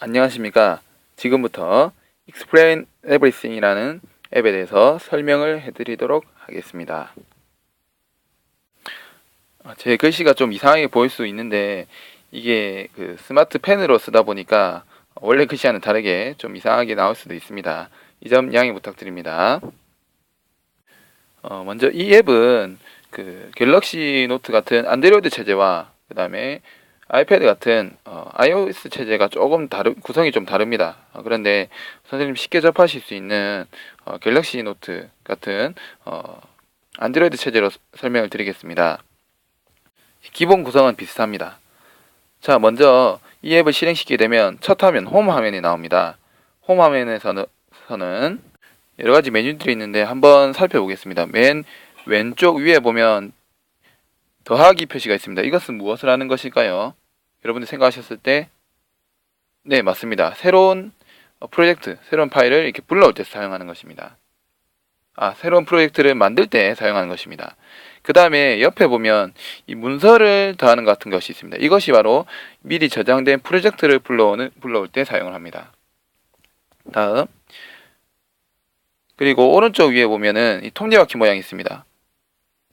안녕하십니까. 지금부터 Explain Everything이라는 앱에 대해서 설명을 해드리도록 하겠습니다. 제 글씨가 좀 이상하게 보일 수 있는데 이게 그 스마트 펜으로 쓰다 보니까 원래 글씨와는 다르게 좀 이상하게 나올 수도 있습니다. 이 점 양해 부탁드립니다. 먼저 이 앱은 그 갤럭시 노트 같은 안드로이드 체제와 그 다음에 아이패드 같은 iOS 체제가 조금 구성이 좀 다릅니다. 그런데 선생님 쉽게 접하실 수 있는 갤럭시 노트 같은 안드로이드 체제로 설명을 드리겠습니다. 기본 구성은 비슷합니다. 자, 먼저 이 앱을 실행시키게 되면 첫 화면, 홈 화면이 나옵니다. 홈 화면에서는 여러가지 메뉴들이 있는데 한번 살펴보겠습니다. 맨 왼쪽 위에 보면 더하기 표시가 있습니다. 이것은 무엇을 하는 것일까요? 여러분들 생각하셨을 때 네, 맞습니다. 새로운 프로젝트, 새로운 파일을 이렇게 불러올 때 사용하는 것입니다. 새로운 프로젝트를 만들 때 사용하는 것입니다. 그 다음에 옆에 보면 이 문서를 더하는 것 같은 것이 있습니다. 이것이 바로 미리 저장된 프로젝트를 불러올 때 사용을 합니다. 다음, 그리고 오른쪽 위에 보면은 이 톱니바퀴 모양이 있습니다.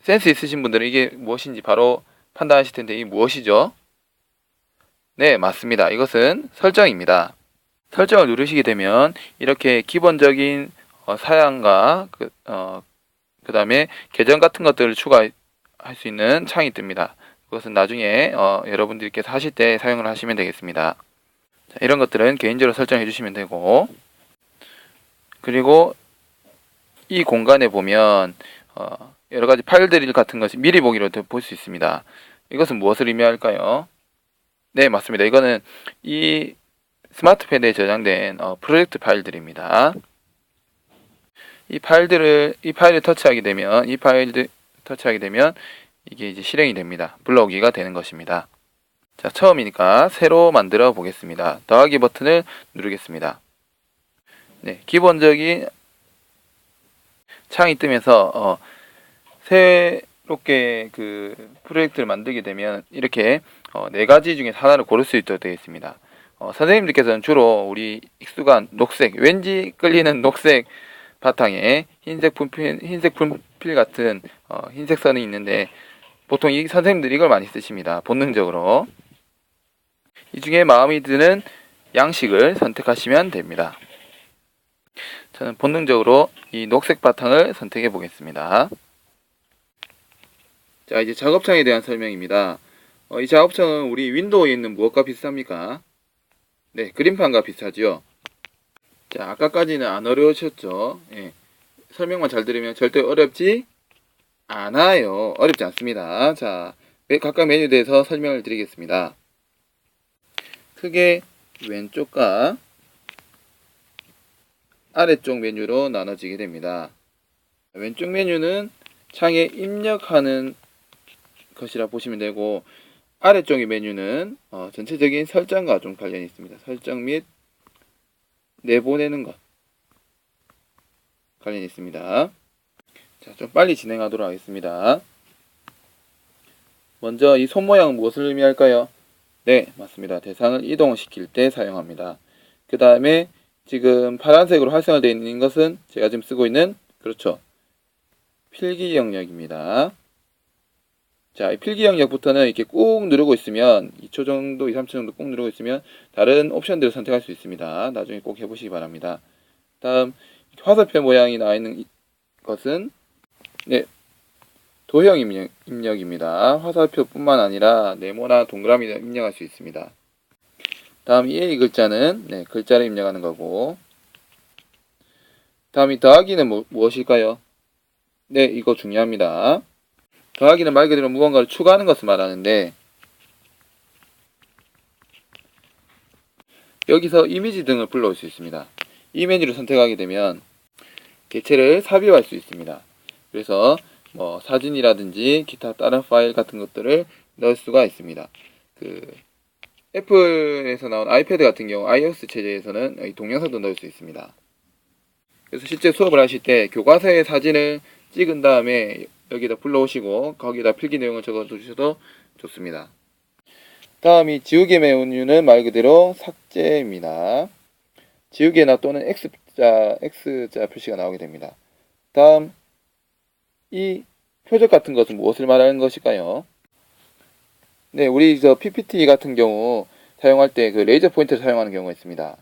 센스 있으신 분들은 이게 무엇인지 바로 판단하실 텐데 이게 무엇이죠? 네, 맞습니다. 이것은 설정입니다. 설정을 누르시게 되면 이렇게 기본적인 사양과 그 다음에 계정 같은 것들을 추가할 수 있는 창이 뜹니다. 그것은 나중에 여러분들께서 하실 때 사용을 하시면 되겠습니다. 자, 이런 것들은 개인적으로 설정해 주시면 되고, 그리고 이 공간에 보면 여러가지 파일들 같은 것이 미리 보기로 볼 수 있습니다. 이것은 무엇을 의미할까요? 네, 맞습니다. 이거는 이 스마트펜에 저장된 프로젝트 파일들입니다. 이 파일을 터치하게 되면 이게 이제 실행이 됩니다. 불러오기가 되는 것입니다. 자, 처음이니까 새로 만들어 보겠습니다. 더하기 버튼을 누르겠습니다. 네, 기본적인 창이 뜨면서 새롭게 그 프로젝트를 만들게 되면 이렇게 네 가지 중에 하나를 고를 수 있도록 되어 있습니다. 선생님들께서는 주로 우리 익숙한 녹색, 왠지 끌리는 녹색 바탕에 흰색 분필 같은 흰색 선이 있는데 보통 이 선생님들이 이걸 많이 쓰십니다. 본능적으로. 이 중에 마음에 드는 양식을 선택하시면 됩니다. 저는 본능적으로 이 녹색 바탕을 선택해 보겠습니다. 자, 이제 작업창에 대한 설명입니다. 이 작업창은 우리 윈도우에 있는 무엇과 비슷합니까? 네, 그림판과 비슷하지요. 자, 아까까지는 안 어려우셨죠? 예, 설명만 잘 들으면 절대 어렵지 않아요. 어렵지 않습니다. 자, 각각 메뉴에 대해서 설명을 드리겠습니다. 크게 왼쪽과 아래쪽 메뉴로 나눠지게 됩니다. 왼쪽 메뉴는 창에 입력하는 것이라 보시면 되고, 아래쪽의 메뉴는 전체적인 설정과 좀 관련이 있습니다. 설정 및 내보내는 것 관련이 있습니다. 자, 좀 빨리 진행하도록 하겠습니다. 먼저 이 손 모양은 무엇을 의미할까요? 네, 맞습니다. 대상을 이동시킬 때 사용합니다. 그 다음에 지금 파란색으로 활성화되어 있는 것은 제가 지금 쓰고 있는, 그렇죠, 필기 영역입니다. 자, 이 필기 영역부터는 이렇게 꾹 누르고 있으면 2초 정도, 2, 3초 정도 꾹 누르고 있으면 다른 옵션들을 선택할 수 있습니다. 나중에 꼭 해보시기 바랍니다. 다음, 화살표 모양이 나와 있는 것은 네, 도형 입력입니다. 화살표뿐만 아니라 네모나 동그라미도 입력할 수 있습니다. 다음 이 글자는 네, 글자를 입력하는 거고, 다음 이 더하기는 무엇일까요? 네, 이거 중요합니다. 더하기는 말 그대로 무언가를 추가하는 것을 말하는데, 여기서 이미지 등을 불러올 수 있습니다. 이 메뉴를 선택하게 되면 개체를 삽입할 수 있습니다. 그래서 사진이라든지 기타 다른 파일 같은 것들을 넣을 수가 있습니다. 그 애플에서 나온 아이패드 같은 경우 iOS 체제에서는 동영상도 넣을 수 있습니다. 그래서 실제 수업을 하실 때 교과서의 사진을 찍은 다음에 여기다 불러오시고 거기다 필기 내용을 적어 두셔도 좋습니다. 다음이 지우개 메뉴는 말 그대로 삭제입니다. 지우개나 또는 X자 표시가 나오게 됩니다. 다음, 이 표적 같은 것은 무엇을 말하는 것일까요? 네, 우리 PPT 같은 경우 사용할 때 그 레이저 포인터를 사용하는 경우가 있습니다.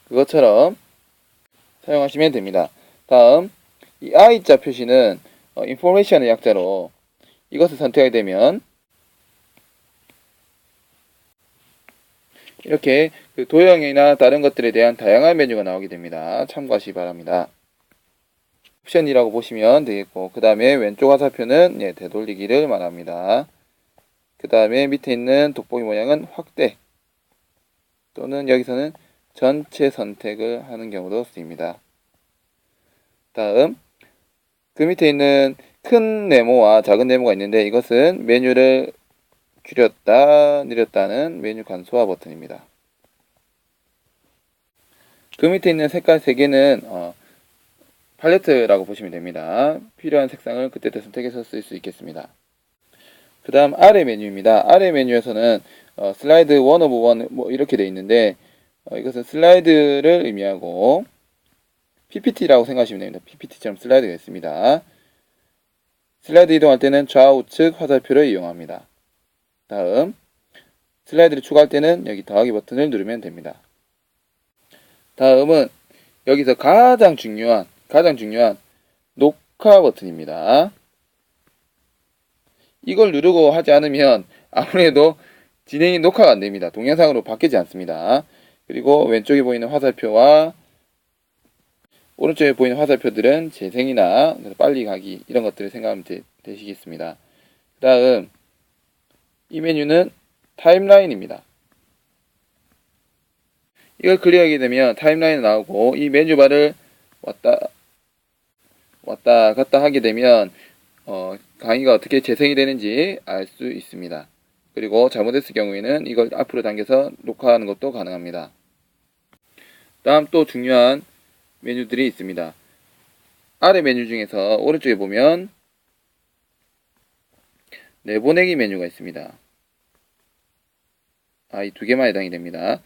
그것처럼 사용하시면 됩니다. 다음, 이 I자 표시는 information의 약자로 이것을 선택하게 되면 이렇게 그 도형이나 다른 것들에 대한 다양한 메뉴가 나오게 됩니다. 참고하시기 바랍니다. 옵션이라고 보시면 되겠고, 그 다음에 왼쪽 화살표는 되돌리기를 말합니다. 그 다음에 밑에 있는 돋보기 모양은 확대 또는 여기서는 전체 선택을 하는 경우도 쓰입니다. 다음, 그 밑에 있는 큰 네모와 작은 네모가 있는데 이것은 메뉴를 줄였다 늘렸다는 메뉴 간소화 버튼입니다. 그 밑에 있는 색깔 3개는 팔레트라고 보시면 됩니다. 필요한 색상을 그때그때 선택해서 쓸 수 있겠습니다. 그 다음 아래 메뉴입니다. 아래 메뉴에서는 슬라이드 1 오브 1 뭐 이렇게 되어 있는데 이것은 슬라이드를 의미하고 PPT라고 생각하시면 됩니다. PPT처럼 슬라이드가 있습니다. 슬라이드 이동할 때는 좌우측 화살표를 이용합니다. 다음 슬라이드를 추가할 때는 여기 더하기 버튼을 누르면 됩니다. 다음은 여기서 가장 중요한 녹화 버튼입니다. 이걸 누르고 하지 않으면 아무래도 진행이 녹화가 안됩니다. 동영상으로 바뀌지 않습니다. 그리고 왼쪽에 보이는 화살표와 오른쪽에 보이는 화살표들은 재생이나 빨리 가기 이런 것들을 생각하면 되시겠습니다. 그 다음 이 메뉴는 타임라인입니다. 이걸 클릭하게 되면 타임라인이 나오고 이 메뉴바를 왔다 갔다 하게 되면 강의가 어떻게 재생이 되는지 알 수 있습니다. 그리고 잘못했을 경우에는 이걸 앞으로 당겨서 녹화하는 것도 가능합니다. 다음 또 중요한 메뉴들이 있습니다. 아래 메뉴 중에서 오른쪽에 보면 내보내기 메뉴가 있습니다. 이 2개만 해당이 됩니다.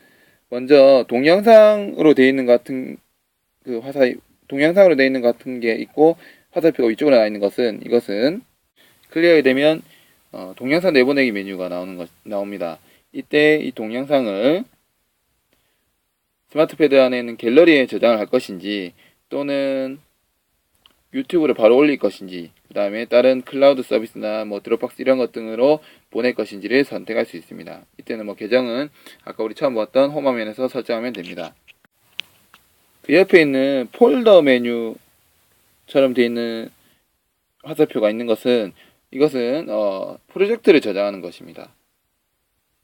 먼저 동영상으로 되어 있는 것 같은 동영상으로 되어 있는 것 같은 게 있고 화살표가 위쪽으로 나와 있는 것은 이것은 클릭하게 되면 동영상 내보내기 메뉴가 나옵니다. 이때 이 동영상을 스마트 패드 안에 있는 갤러리에 저장을 할 것인지 또는 유튜브를 바로 올릴 것인지 그 다음에 다른 클라우드 서비스나 드롭박스 이런 것 등으로 보낼 것인지를 선택할 수 있습니다. 이때는 계정은 아까 우리 처음 보았던 홈 화면에서 설정하면 됩니다. 그 옆에 있는 폴더 메뉴처럼 되어 있는 화살표가 있는 것은 이것은 프로젝트를 저장하는 것입니다.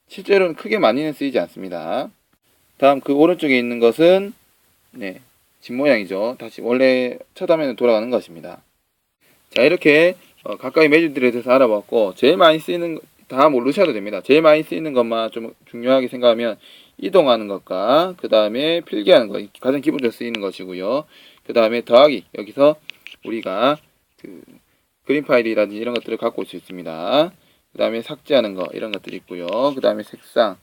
실제로는 크게 많이는 쓰이지 않습니다. 다음 그 오른쪽에 있는 것은 집 모양이죠. 다시 원래 첫 화면으로 돌아가는 것입니다. 자, 이렇게 가까이 메뉴들에 대해서 알아봤고 제일 많이 쓰이는 다 모르셔도 됩니다. 제일 많이 쓰이는 것만 좀 중요하게 생각하면 이동하는 것과 그 다음에 필기하는 것 가장 기본적으로 쓰이는 것이고요. 그 다음에 더하기 여기서 우리가 그림 파일이라든지 이런 것들을 갖고 올 수 있습니다. 그 다음에 삭제하는 거 이런 것들이 있고요. 그 다음에 색상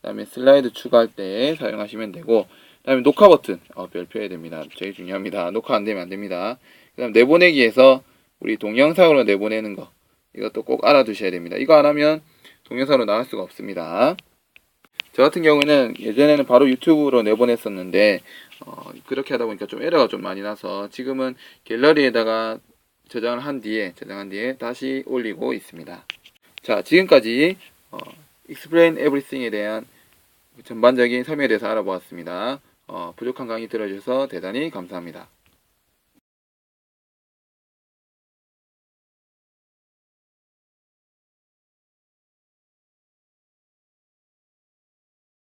그 다음에 슬라이드 추가할 때 사용하시면 되고 그 다음에 녹화 버튼 별표해야 됩니다. 제일 중요합니다. 녹화 안되면 안됩니다. 그 다음 내보내기에서 우리 동영상으로 내보내는 거 이것도 꼭 알아두셔야 됩니다. 이거 안하면 동영상으로 나갈 수가 없습니다. 저 같은 경우는 예전에는 바로 유튜브로 내보냈었는데 그렇게 하다 보니까 좀 에러가 좀 많이 나서 지금은 갤러리에다가 저장을 한 뒤에 다시 올리고 있습니다. 자, 지금까지 Explain Everything에 대한 전반적인 설명에 대해서 알아보았습니다. 부족한 강의 들어주셔서 대단히 감사합니다.